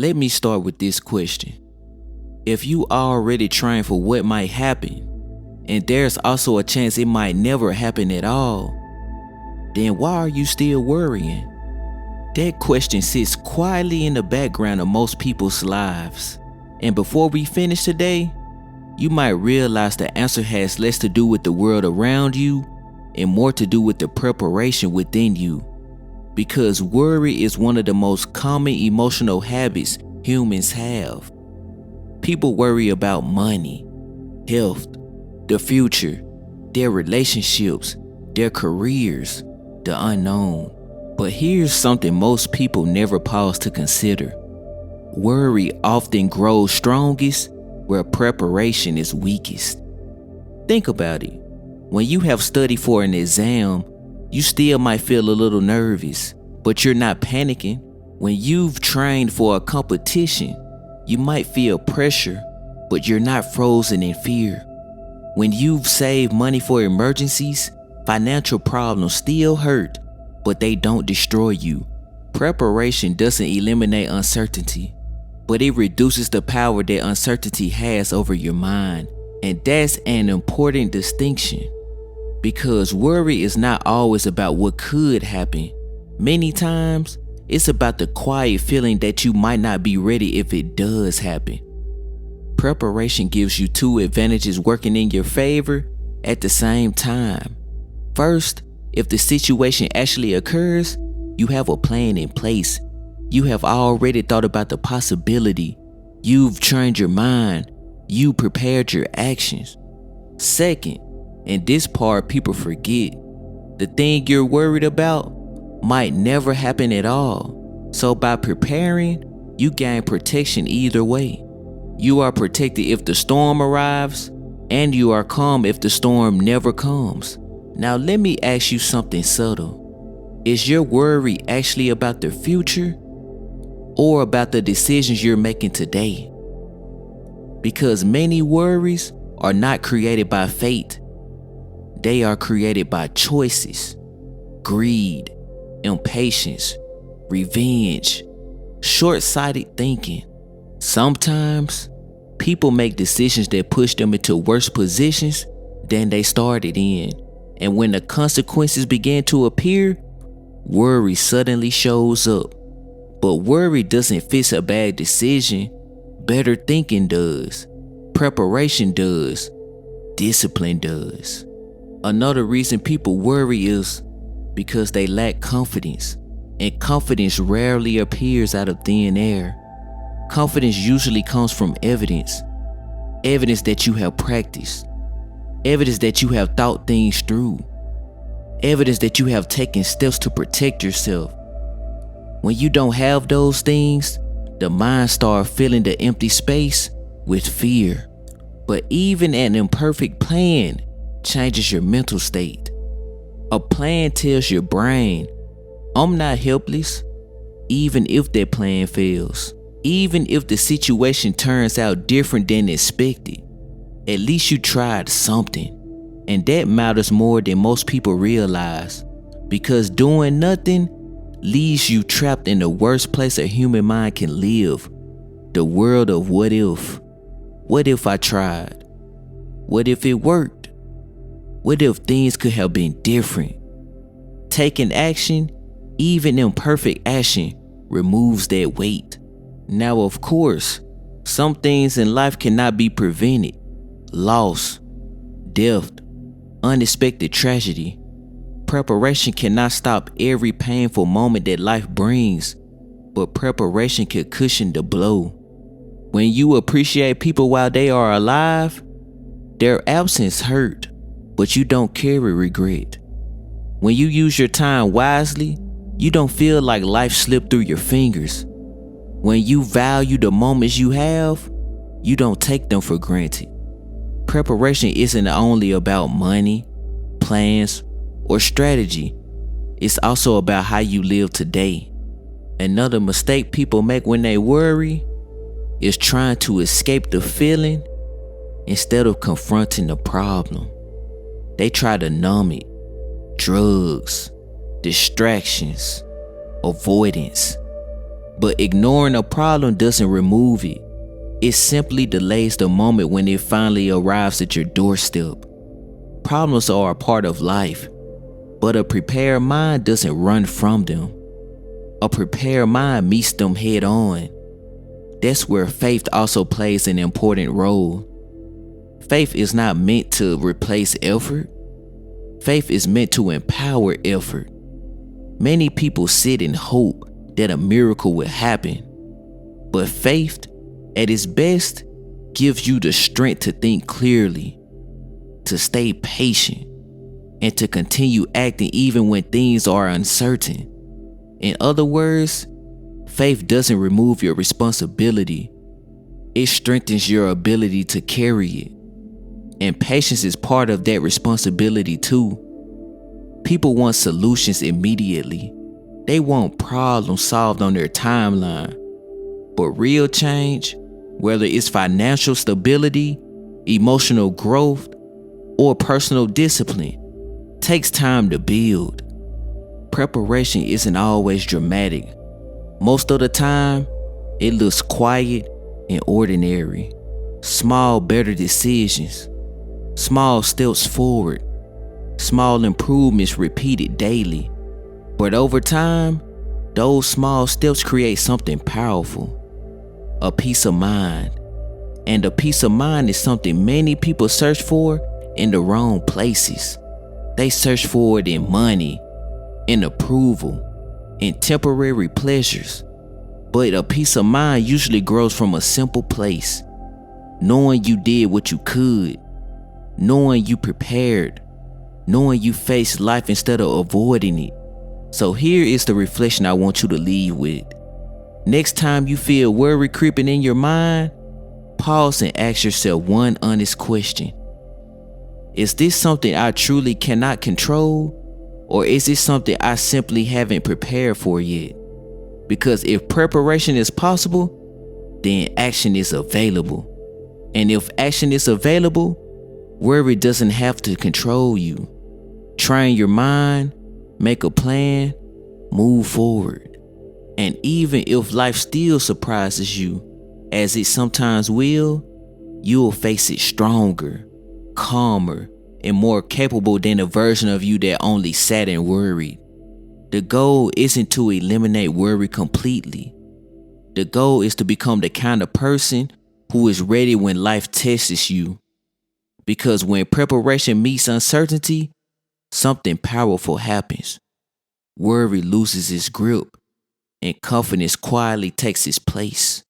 Let me start with this question. If you already trained for what might happen, and there's also a chance it might never happen at all, then why are you still worrying? That question sits quietly in the background of most people's lives. And before we finish today, you might realize the answer has less to do with the world around you and more to do with the preparation within you. Because worry is one of the most common emotional habits humans have. People worry about money, health, the future, their relationships, their careers, the unknown. But here's something most people never pause to consider. Worry often grows strongest where preparation is weakest. Think about it. When you have studied for an exam, you still might feel a little nervous, but you're not panicking. When you've trained for a competition, you might feel pressure, but you're not frozen in fear. When you've saved money for emergencies, financial problems still hurt, but they don't destroy you. Preparation doesn't eliminate uncertainty, but it reduces the power that uncertainty has over your mind. And that's an important distinction, because worry is not always about what could happen. Many times, it's about the quiet feeling that you might not be ready if it does happen. Preparation gives you two advantages working in your favor at the same time. First, if the situation actually occurs, you have a plan in place. You have already thought about the possibility. You've trained your mind. You prepared your actions. Second, and this part people forget, the thing you're worried about might never happen at all. So by preparing, you gain protection either way. You are protected if the storm arrives, and you are calm if the storm never comes. Now let me ask you something subtle. Is your worry actually about the future or about the decisions you're making today? Because many worries are not created by fate. They are created by choices, greed, impatience, revenge, short-sighted thinking. Sometimes, people make decisions that push them into worse positions than they started in. And when the consequences begin to appear, worry suddenly shows up. But worry doesn't fix a bad decision. Better thinking does. Preparation does. Discipline does. Another reason people worry is because they lack confidence. And confidence rarely appears out of thin air. Confidence usually comes from evidence. Evidence that you have practiced. Evidence that you have thought things through. Evidence that you have taken steps to protect yourself. When you don't have those things, the mind starts filling the empty space with fear. But even an imperfect plan changes your mental state. A plan tells your brain, I'm not helpless, even if that plan fails. Even if the situation turns out different than expected, at least you tried something. And that matters more than most people realize, because doing nothing leaves you trapped in the worst place a human mind can live. The world of what if. What if I tried? What if it worked? What if things could have been different? Taking action, even imperfect action, removes that weight. Now, of course, some things in life cannot be prevented. Loss, death, unexpected tragedy. Preparation cannot stop every painful moment that life brings, but preparation can cushion the blow. When you appreciate people while they are alive, their absence hurt, but you don't carry regret. When you use your time wisely, you don't feel like life slipped through your fingers. When you value the moments you have, you don't take them for granted. Preparation isn't only about money, plans, or strategy. It's also about how you live today. Another mistake people make when they worry is trying to escape the feeling instead of confronting the problem. They try to numb it. Drugs, distractions, avoidance. But ignoring a problem doesn't remove it. It simply delays the moment when it finally arrives at your doorstep. Problems are a part of life, but a prepared mind doesn't run from them. A prepared mind meets them head on. That's where faith also plays an important role. Faith is not meant to replace effort. Faith is meant to empower effort. Many people sit and hope that a miracle will happen, but faith, at its best, gives you the strength to think clearly, to stay patient, and to continue acting even when things are uncertain. In other words, faith doesn't remove your responsibility. It strengthens your ability to carry it. And patience is part of that responsibility too. People want solutions immediately. They want problems solved on their timeline. But real change, whether it's financial stability, emotional growth, or personal discipline, takes time to build. Preparation isn't always dramatic. Most of the time, it looks quiet and ordinary. Small, better decisions. Small steps forward. Small improvements repeated daily. But over time, those small steps create something powerful. A peace of mind. And a peace of mind is something many people search for in the wrong places. They search for it in money, in approval, in temporary pleasures. But a peace of mind usually grows from a simple place. Knowing you did what you could. Knowing you prepared. Knowing you faced life instead of avoiding it. So here is the reflection I want you to leave with. Next time you feel worry creeping in your mind, pause and ask yourself one honest question. Is this something I truly cannot control? Or is it something I simply haven't prepared for yet? Because if preparation is possible, then action is available. And if action is available, worry doesn't have to control you. Train your mind, make a plan, move forward. And even if life still surprises you, as it sometimes will, you'll face it stronger, calmer, and more capable than a version of you that only sat and worried. The goal isn't to eliminate worry completely. The goal is to become the kind of person who is ready when life tests you. Because when preparation meets uncertainty, something powerful happens. Worry loses its grip, and confidence quietly takes its place.